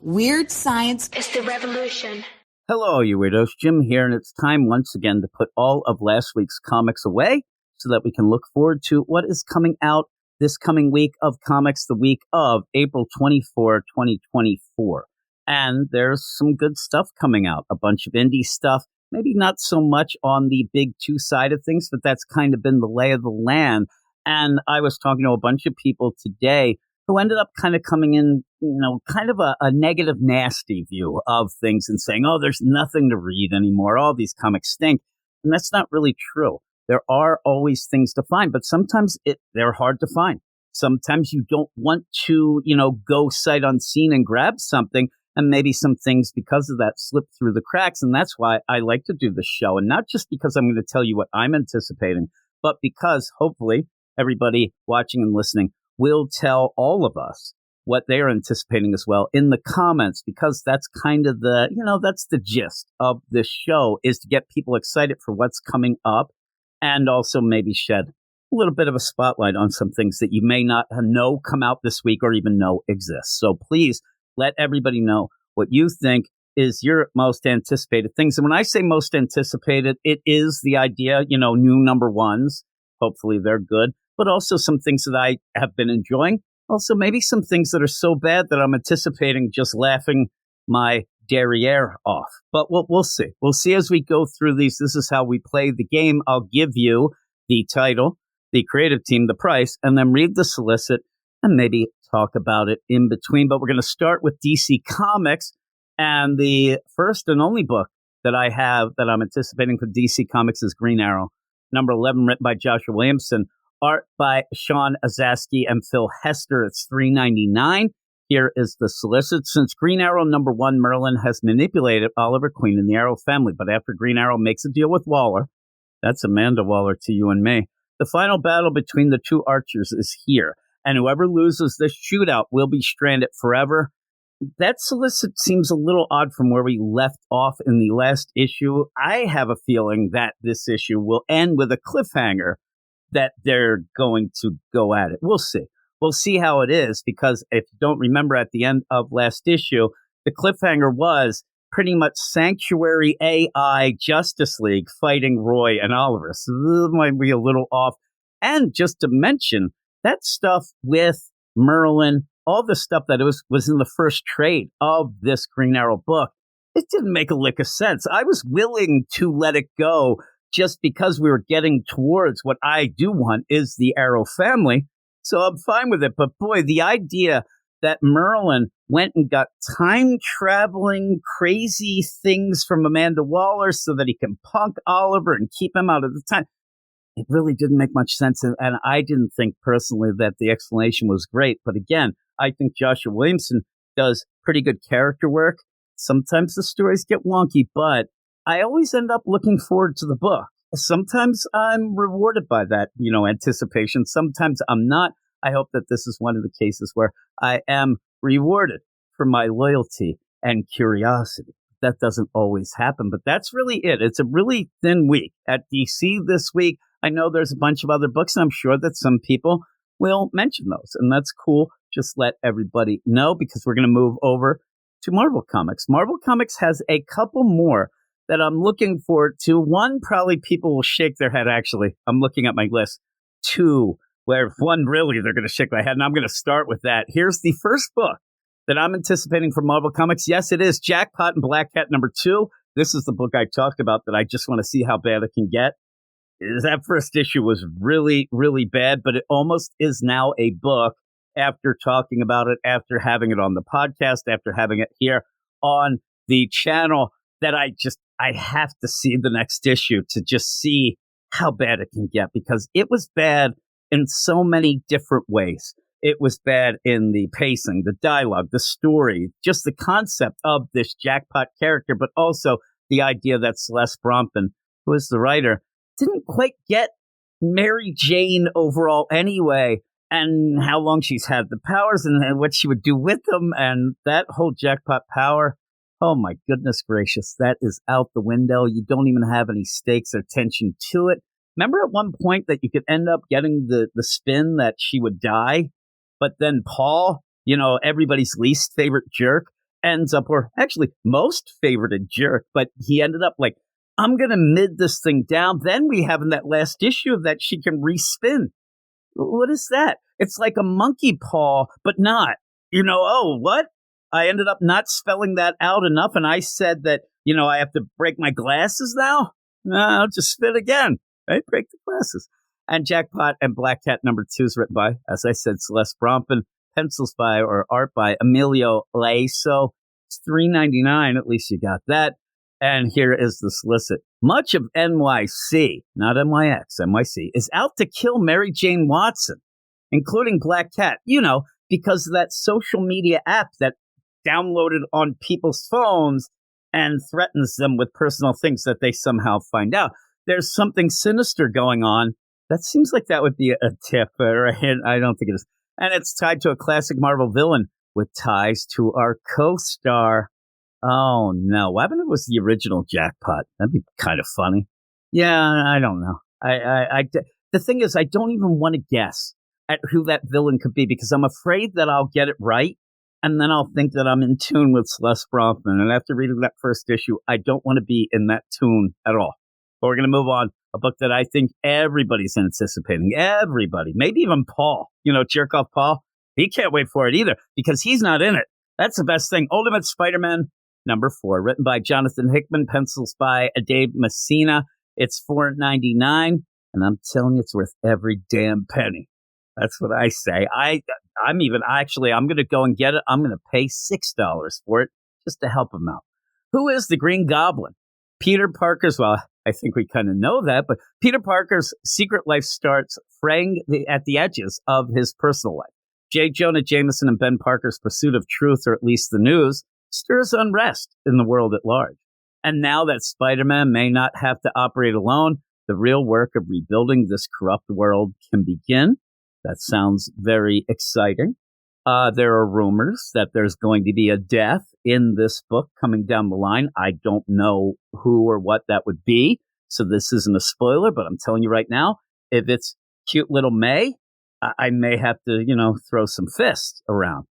Weird science is the revolution. Hello, you weirdos. Jim here, and it's time once again to put all of last week's comics away so that we can look forward to what is coming out this coming week of comics, the week of April 24, 2024. And there's some good stuff coming out, a bunch of indie stuff, maybe not so much on the big two side of things, but that's kind of been the lay of the land. And I was talking to a bunch of people today who ended up kind of coming in, kind of a negative, nasty view of things and saying, oh, there's nothing to read anymore. All these comics stink. And that's not really true. There are always things to find, but sometimes they're hard to find. Sometimes you don't want to, go sight unseen and grab something. And maybe some things because of that slip through the cracks. And that's why I like to do this show. And not just because I'm going to tell you what I'm anticipating, but because hopefully everybody watching and listening will tell all of us what they're anticipating as well in the comments, because that's kind of that's the gist of this show, is to get people excited for what's coming up and also maybe shed a little bit of a spotlight on some things that you may not know come out this week or even know exist. So please let everybody know what you think is your most anticipated things. And when I say most anticipated, it is the idea, new number ones. Hopefully they're good. But also some things that I have been enjoying. Also, maybe some things that are so bad that I'm anticipating just laughing my derriere off. But we'll see. We'll see as we go through these. This is how we play the game. I'll give you the title, the creative team, the price, and then read the solicit and maybe talk about it in between. But we're going to start with DC Comics. And the first and only book that I have that I'm anticipating for DC Comics is Green Arrow, number 11, written by Joshua Williamson. Art by Sean Azaski and Phil Hester. It's $3.99. Here is the solicit. Since Green Arrow number 1, Merlin has manipulated Oliver Queen and the Arrow family. But after Green Arrow makes a deal with Waller, that's Amanda Waller to you and me, the final battle between the two archers is here. And whoever loses this shootout will be stranded forever. That solicit seems a little odd from where we left off in the last issue. I have a feeling that this issue will end with a cliffhanger that they're going to go at it. We'll see. We'll see how it is, because if you don't remember at the end of last issue, the cliffhanger was pretty much Sanctuary AI Justice League fighting Roy and Oliver. So this might be a little off. And just to mention, that stuff with Merlin, all the stuff that was in the first trade of this Green Arrow book, it didn't make a lick of sense. I was willing to let it go just because we were getting towards what I do want is the Arrow family. So I'm fine with it. But boy, the idea that Merlin went and got time-traveling crazy things from Amanda Waller so that he can punk Oliver and keep him out of the time, it really didn't make much sense. And I didn't think personally that the explanation was great. But again, I think Joshua Williamson does pretty good character work. Sometimes the stories get wonky, but I always end up looking forward to the book. Sometimes I'm rewarded by that, anticipation. Sometimes I'm not. I hope that this is one of the cases where I am rewarded for my loyalty and curiosity. That doesn't always happen, but that's really it. It's a really thin week at DC this week. I know there's a bunch of other books, and I'm sure that some people will mention those, and that's cool. Just let everybody know, because we're going to move over to Marvel Comics. Marvel Comics has a couple more that I'm looking forward to. One, probably people will shake their head, actually. I'm looking at my list. Two, where one, really, they're going to shake my head, and I'm going to start with that. Here's the first book that I'm anticipating from Marvel Comics. Yes, it is Jackpot and Black Cat number 2. This is the book I talked about that I just want to see how bad it can get. That first issue was really, really bad, but it almost is now a book after talking about it, after having it on the podcast, after having it here on the channel, that I have to see the next issue to just see how bad it can get, because it was bad in so many different ways. It was bad in the pacing, the dialogue, the story, just the concept of this Jackpot character, but also the idea that Celeste Brompton, who is the writer, didn't quite get Mary Jane overall anyway, and how long she's had the powers and what she would do with them, and that whole Jackpot power. Oh my goodness gracious, that is out the window. You don't even have any stakes or tension to it. Remember at one point that you could end up getting the spin that she would die, but then Paul, everybody's least favorite jerk, ends up, or actually most favorited jerk, but he ended up like, I'm going to mid this thing down. Then we have in that last issue that she can respin. What is that? It's like a monkey paw, but not. Oh, what? I ended up not spelling that out enough, and I said that, I have to break my glasses now? No, I'll just spit again. Right? Break the glasses. And Jackpot and Black Cat #2 is written by, as I said, Celeste Brompen, pencils by or art by Emilio Laiso. It's $3.99. At least you got that. And here is the solicit. Much of NYC, not NYX, NYC, is out to kill Mary Jane Watson, including Black Cat, because of that social media app that downloaded on people's phones and threatens them with personal things that they somehow find out. There's something sinister going on. That seems like that would be a tip or a hint. I don't think it is. And it's tied to a classic Marvel villain with ties to our co-star. Oh, no. What happened if it was the original Jackpot? That'd be kind of funny. Yeah, I don't know. The thing is, I don't even want to guess at who that villain could be because I'm afraid that I'll get it right. And then I'll think that I'm in tune with Celeste Brompen. And after reading that first issue, I don't want to be in that tune at all. But we're going to move on. A book that I think everybody's anticipating. Everybody. Maybe even Paul. Jerk-off Paul. He can't wait for it either because he's not in it. That's the best thing. Ultimate Spider-Man #4. Written by Jonathan Hickman. Pencils by Dave Messina. It's $4.99. And I'm telling you, it's worth every damn penny. That's what I say. I'm going to go and get it. I'm going to pay $6 for it just to help him out. Who is the Green Goblin? Peter Parker's, well, I think we kind of know that, but Peter Parker's secret life starts fraying at the edges of his personal life. J. Jonah Jameson and Ben Parker's pursuit of truth, or at least the news, stirs unrest in the world at large. And now that Spider-Man may not have to operate alone, the real work of rebuilding this corrupt world can begin. That sounds very exciting. There are rumors that there's going to be a death in this book coming down the line. I don't know who or what that would be, so this isn't a spoiler, but I'm telling you right now, if it's cute little May, I may have to, throw some fists around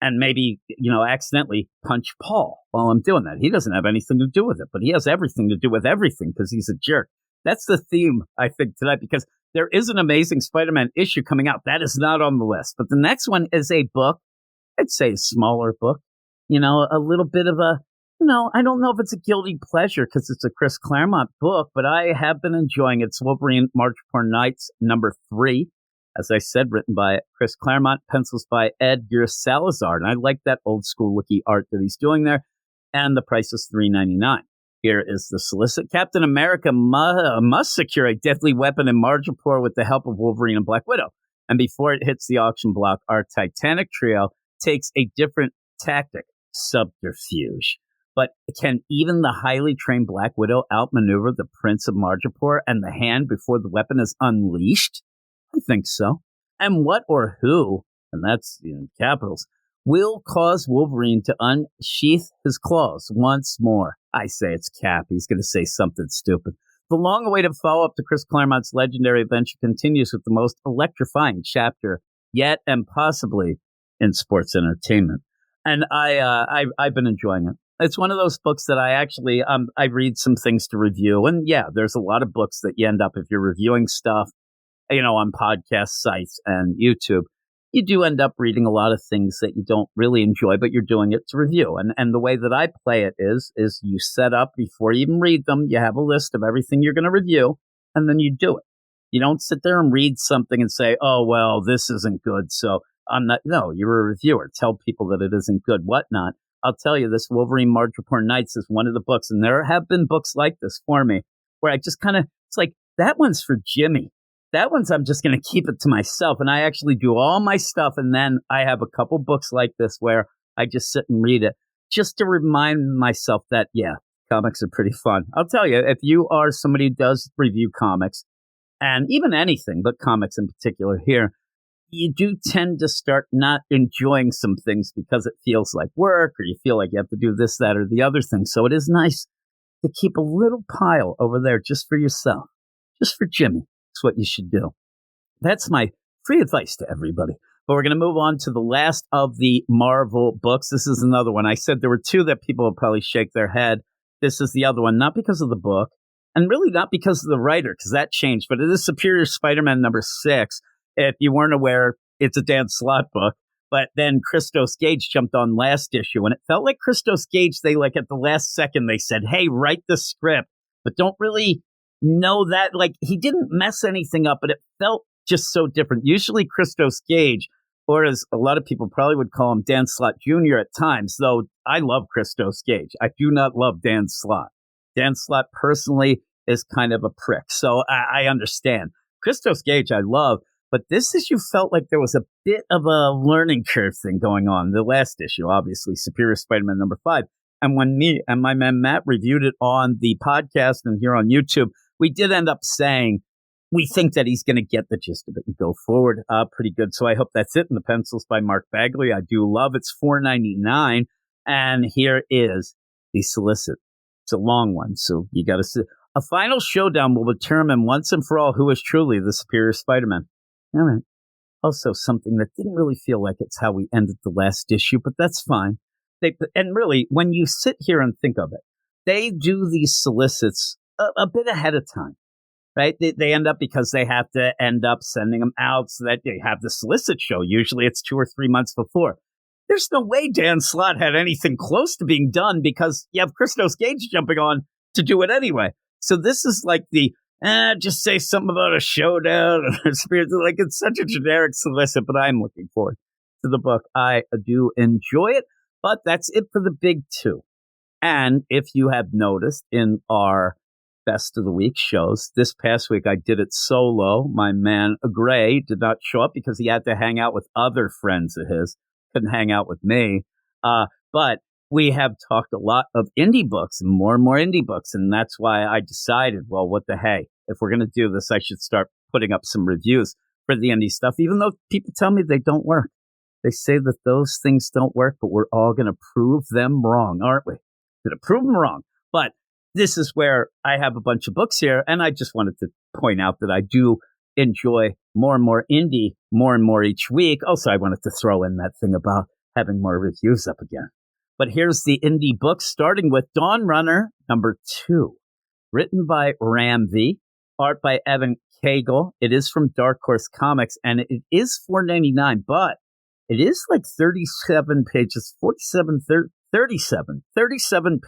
and maybe, accidentally punch Paul while I'm doing that. He doesn't have anything to do with it, but he has everything to do with everything because he's a jerk. That's the theme, I think, tonight, because there is an Amazing Spider-Man issue coming out. That is not on the list. But the next one is a book, I'd say a smaller book, a little bit of a, I don't know if it's a guilty pleasure because it's a Chris Claremont book, but I have been enjoying it. It's Wolverine Madripoor Nights #3. As I said, written by Chris Claremont, pencils by Edgar Salazar. And I like that old school looky art that he's doing there. And the price is $3.99. Here is the solicit. Captain America must secure a deadly weapon in Madripoor with the help of Wolverine and Black Widow. And before it hits the auction block, our Titanic trio takes a different tactic, subterfuge. But can even the highly trained Black Widow outmaneuver the Prince of Madripoor and the Hand before the weapon is unleashed? I think so. And what or who, and that's in capitals, will cause Wolverine to unsheath his claws once more? I say it's Cap. He's going to say something stupid. The long-awaited follow-up to Chris Claremont's legendary adventure continues with the most electrifying chapter yet, and possibly in sports entertainment. And I've been enjoying it. It's one of those books that I actually I read some things to review, and yeah, there's a lot of books that you end up if you're reviewing stuff, on podcast sites and YouTube. You do end up reading a lot of things that you don't really enjoy, but you're doing it to review. And the way that I play it is you set up before you even read them. You have a list of everything you're going to review, and then you do it. You don't sit there and read something and say, oh, well, this isn't good, so I'm not. No, you're a reviewer. Tell people that it isn't good, whatnot. I'll tell you, this Wolverine Madripoor Nights is one of the books, and there have been books like this for me, where I just it's like, that one's for Jimmy. That one's, I'm just going to keep it to myself. And I actually do all my stuff. And then I have a couple books like this where I just sit and read it just to remind myself that, yeah, comics are pretty fun. I'll tell you, if you are somebody who does review comics, and even anything, but comics in particular here, you do tend to start not enjoying some things because it feels like work, or you feel like you have to do this, that, or the other thing. So it is nice to keep a little pile over there just for yourself, just for Jimmy. That's what you should do. That's my free advice to everybody. But we're going to move on to the last of the Marvel books. This is another one. I said there were two that people will probably shake their head. This is the other one, not because of the book, and really not because of the writer, because that changed, but it is Superior Spider-Man #6. If you weren't aware, it's a Dan Slott book. But then Christos Gage jumped on last issue, and it felt like Christos Gage, they like at the last second, they said, hey, write the script, but don't really know that. Like, he didn't mess anything up, but it felt just so different. Usually Christos Gage, or as a lot of people probably would call him, Dan Slott Jr. at times, though I love Christos Gage. I do not love Dan Slott. Dan Slott personally is kind of a prick, so I understand. Christos Gage I love, but this issue felt like there was a bit of a learning curve thing going on. The last issue, obviously, Superior Spider-Man #5. And when me and my man Matt reviewed it on the podcast and here on YouTube, we did end up saying we think that he's going to get the gist of it and go forward pretty good. So I hope that's it. And the pencils by Mark Bagley, I do love. It's $4.99. And here is the solicit. It's a long one, so you got to see. A final showdown will determine once and for all who is truly the Superior Spider-Man. All right. Also, something that didn't really feel like it's how we ended the last issue, but that's fine. And really, when you sit here and think of it, they do these solicits a bit ahead of time, right? They end up, because they have to end up sending them out so that they have the solicit show. Usually it's 2 or 3 months before. There's no way Dan Slott had anything close to being done, because you have Christos Gage jumping on to do it anyway. So this is like the, just say something about a showdown. Like, it's such a generic solicit, but I'm looking forward to the book. I do enjoy it, but that's it for the big two. And if you have noticed in our Best of the Week shows, this past week I did it solo. My man Gray did not show up because he had to hang out with other friends of his. Couldn't hang out with me. But we have talked a lot of indie books and more indie books. And that's why I decided, well, what the hey? If we're going to do this, I should start putting up some reviews for the indie stuff, even though people tell me they don't work. They say that those things don't work, but we're all going to prove them wrong, aren't we? Going to prove them wrong. But this is where I have a bunch of books here, and I just wanted to point out that I do enjoy more and more indie, more and more each week. Also, I wanted to throw in that thing about having more reviews up again. But here's the indie book, starting with Dawn Runner #2, written by Ram V, art by Evan Cagle. It is from Dark Horse Comics, and it is $4.99, but it is like 37 pages, 37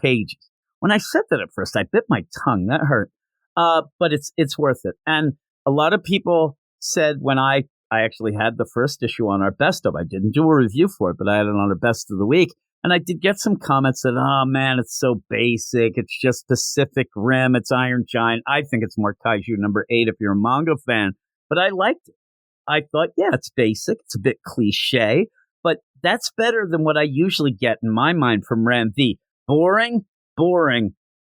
pages. When I said that at first, I bit my tongue. That hurt. But it's worth it. And a lot of people said when I actually had the first issue on our Best of, I didn't do a review for it, but I had it on our Best of the Week. And I did get some comments that, oh man, it's so basic. It's just Pacific Rim. It's Iron Giant. I think it's more Kaiju #8 if you're a manga fan. But I liked it. I thought, yeah, it's basic. It's a bit cliche, but that's better than what I usually get in my mind from Ram V. Boring,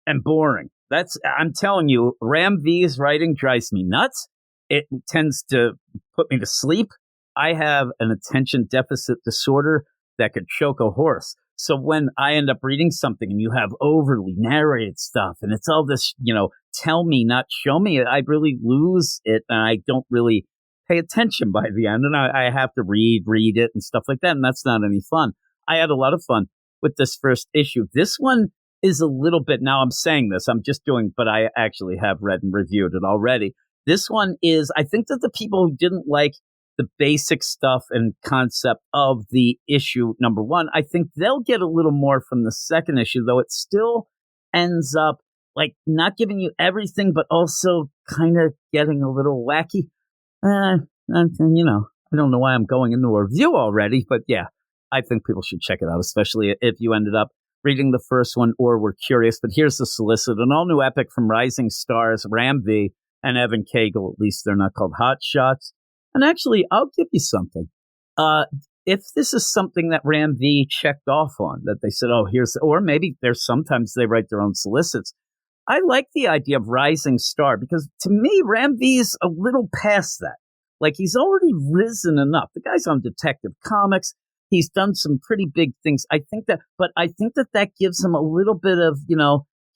and boring. I'm telling you, Ram V's writing drives me nuts. It tends to put me to sleep. I have an attention deficit disorder that could choke a horse. So when I end up reading something and you have overly narrated stuff and it's all this, tell me, not show me, I really lose it and I don't really pay attention by the end. And I have to read it and stuff like that. And that's not any fun. I had a lot of fun with this first issue. This one is a little bit, now I'm saying this, but I actually have read and reviewed it already. This one is, I think that the people who didn't like the basic stuff and concept of the issue #1, I think they'll get a little more from the second issue, though it still ends up like not giving you everything, but also kind of getting a little wacky. I don't know why I'm going into a review already, but yeah, I think people should check it out, especially if you ended up reading the first one or were curious. But here's the solicit, an all-new epic from rising stars Ram V and Evan Cagle. At least they're not called Hot Shots. And actually, I'll give you something. If this is something that Ram V checked off on, that they said, or maybe sometimes they write their own solicits. I like the idea of rising star because to me, Ram V is a little past that. Like, he's already risen enough. The guy's on Detective Comics. He's done some pretty big things. I think that gives him a little bit of,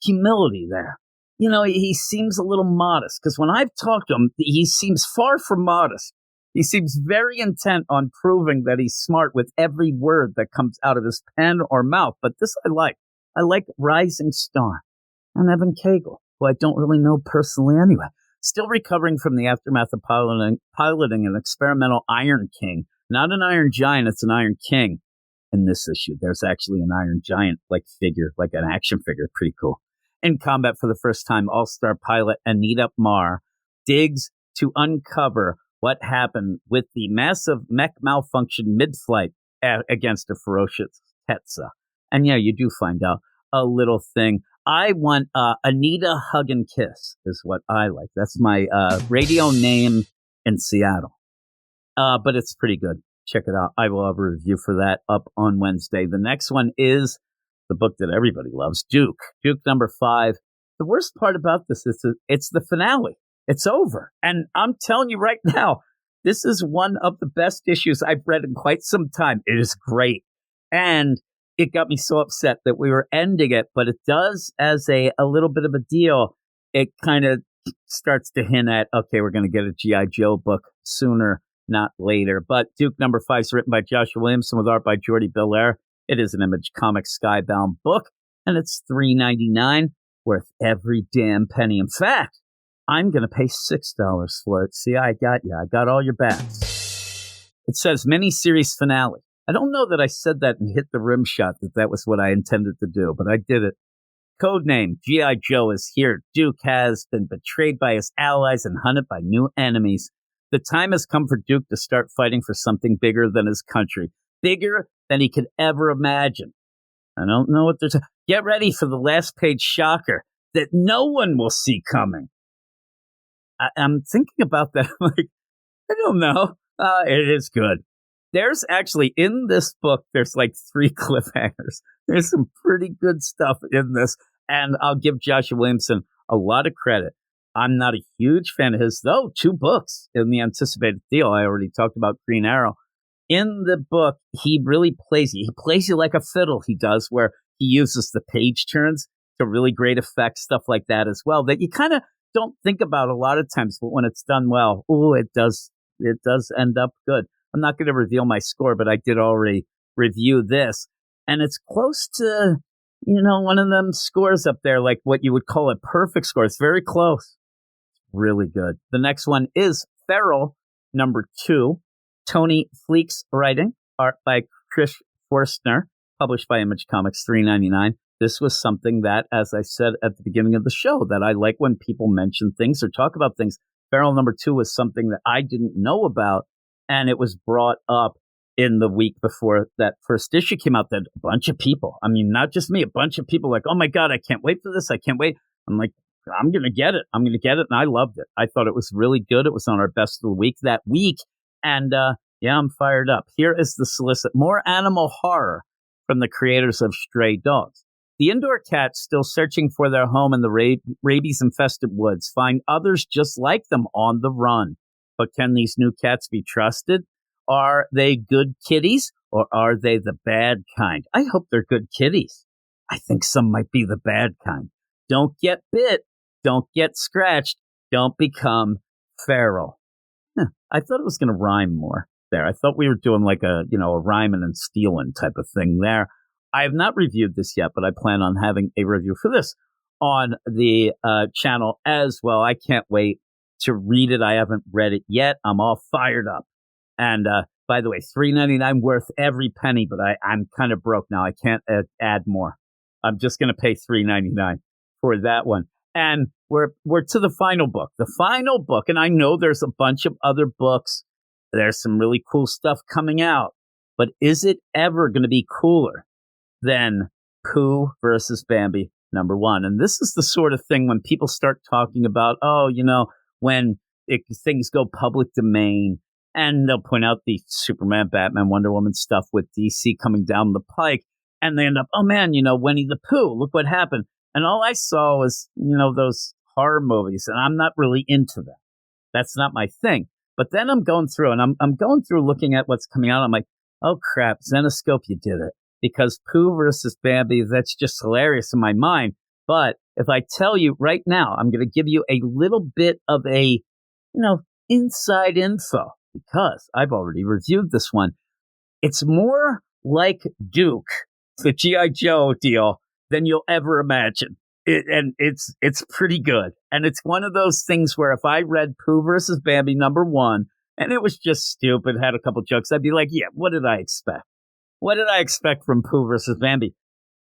humility there. He seems a little modest because when I've talked to him, he seems far from modest. He seems very intent on proving that he's smart with every word that comes out of his pen or mouth. But this I like. I like Rising Star and Evan Cagle, who I don't really know personally anyway. Still recovering from the aftermath of piloting an experimental Iron King. Not an Iron Giant, it's an Iron King. In this issue, there's actually an Iron Giant like figure, like an action figure. Pretty cool. In combat for the first time, all-star pilot Anita Marr digs to uncover what happened with the massive mech malfunction mid-flight against a ferocious Tetsa. And yeah, you do find out a little thing. I want Anita Hug and Kiss is what I like. That's my radio name in Seattle. But it's pretty good. Check it out. I will have a review for that up on Wednesday. The next one is the book that everybody loves, Duke. Duke number 5. The worst part about this is it's the finale. It's over. And I'm telling you right now, this is one of the best issues I've read in quite some time. It is great. And it got me so upset that we were ending it, but it does, as a little bit of a deal, it kind of starts to hint at, okay, we're going to get a G.I. Joe book sooner, not later. But Duke number 5 is written by Joshua Williamson with art by Jordi Belair. It is an Image Comics skybound book, and it's $3.99, worth every damn penny. In fact, I'm going to pay $6 for it. See, I got you. I got all your backs. It says mini-series finale. I don't know that I said that and hit the rim shot that was what I intended to do, but I did it. Codename G.I. Joe is here. Duke has been betrayed by his allies and hunted by new enemies. The time has come for Duke to start fighting for something bigger than his country. Bigger than he could ever imagine. I don't know what there's... Get ready for the last page shocker that no one will see coming. I'm thinking about that. Like, I don't know. It is good. There's actually, in this book, there's like 3 cliffhangers. There's some pretty good stuff in this. And I'll give Joshua Williamson a lot of credit. I'm not a huge fan of his, though. 2 books in the anticipated deal. I already talked about Green Arrow. In the book, he really plays you. He plays you like a fiddle, he does, where he uses the page turns to really great effect, stuff like that as well, that you kind of don't think about a lot of times, but when it's done well, it does end up good. I'm not going to reveal my score, but I did already review this. And it's close to, one of them scores up there, like what you would call a perfect score. It's very close. Really good. The next one is Feral, number 2. Tony Fleek's writing, art by Chris Forstner, published by Image Comics, $3.99. This was something that, as I said at the beginning of the show, that I like when people mention things or talk about things. Feral number 2 was something that I didn't know about, and it was brought up in the week before that first issue came out that a bunch of people, I mean, not just me, a bunch of people like, oh my God, I can't wait for this. I can't wait. I'm like, I'm going to get it. I'm going to get it. And I loved it. I thought it was really good. It was on our best of the week that week. And yeah, I'm fired up. Here is the solicit. More animal horror from the creators of Stray Dogs. The indoor cats, still searching for their home in the rabies-infested woods, find others just like them on the run. But can these new cats be trusted? Are they good kitties, or are they the bad kind? I hope they're good kitties. I think some might be the bad kind. Don't get bit. Don't get scratched. Don't become feral. I thought it was going to rhyme more there. I thought we were doing like a rhyming and stealing type of thing there. I have not reviewed this yet, but I plan on having a review for this on the channel as well. I can't wait to read it. I haven't read it yet. I'm all fired up. And by the way, $3.99 worth every penny, but I'm kind of broke now. I can't add more. I'm just going to pay $3.99 for that one. And we're to the final book. The final book, and I know there's a bunch of other books. There's some really cool stuff coming out. But is it ever going to be cooler than Pooh versus Bambi, number 1? And this is the sort of thing when people start talking about, when things go public domain, and they'll point out the Superman, Batman, Wonder Woman stuff with DC coming down the pike, and they end up, oh man, Winnie the Pooh, look what happened. And all I saw was, those horror movies, and I'm not really into that. That's not my thing. But then I'm going through, and I'm going through looking at what's coming out. I'm like, oh crap, Zenescope, you did it. Because Pooh versus Bambi, that's just hilarious in my mind. But if I tell you right now, I'm going to give you a little bit of a, inside info because I've already reviewed this one. It's more like Duke, the G.I. Joe deal, than you'll ever imagine. It's pretty good. And it's one of those things where if I read Pooh versus Bambi #1, and it was just stupid, had a couple jokes, I'd be like, yeah, what did I expect? What did I expect from Pooh versus Bambi?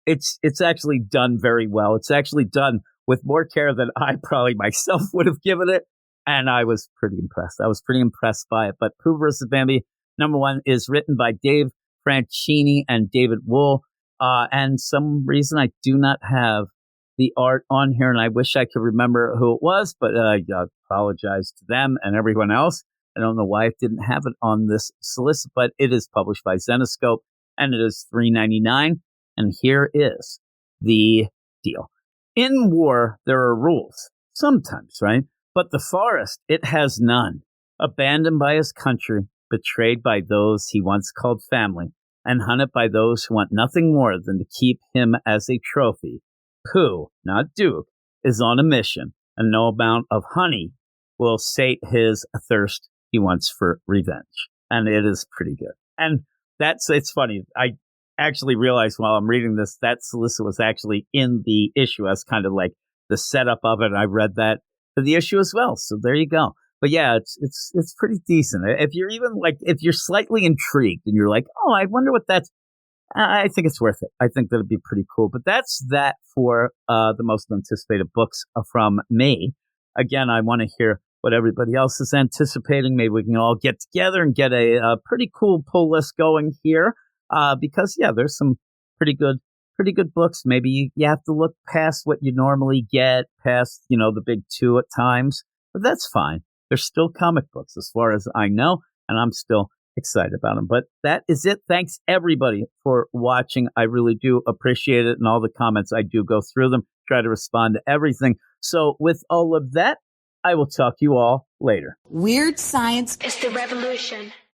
It's actually done very well. It's actually done with more care than I probably myself would have given it. And I was pretty impressed. I was pretty impressed by it. But Pooh versus Bambi #1 is written by Dave Franchini and David Wool. And some reason I do not have the art on here, and I wish I could remember who it was, but I apologize to them and everyone else. I don't know why I didn't have it on this solicit, but it is published by Zenescope, and it is $3.99. And here is the deal. In war, there are rules. Sometimes, right? But the forest, it has none. Abandoned by his country, betrayed by those he once called family, and hunted by those who want nothing more than to keep him as a trophy, Pooh, not Duke, is on a mission, and no amount of honey will sate his thirst he wants for revenge. And it is pretty good. And it's funny. I actually realized while I'm reading this, that solicit was actually in the issue as kind of like the setup of it. I read that for the issue as well. So there you go. But yeah, it's pretty decent. If you're even if you're slightly intrigued and you're like, oh, I wonder what that's, I think it's worth it. I think that'd be pretty cool. But that's that for the most anticipated books from me. Again, I want to hear what everybody else is anticipating. Maybe we can all get together and get a pretty cool pull list going here. Because yeah, there's some pretty good books. Maybe you have to look past what you normally get, past, the big two at times, but that's fine. They're still comic books as far as I know, and I'm still excited about them. But that is it. Thanks everybody for watching. I really do appreciate it. And all the comments, I do go through them, try to respond to everything. So with all of that, I will talk to you all later. Weird science is the revolution.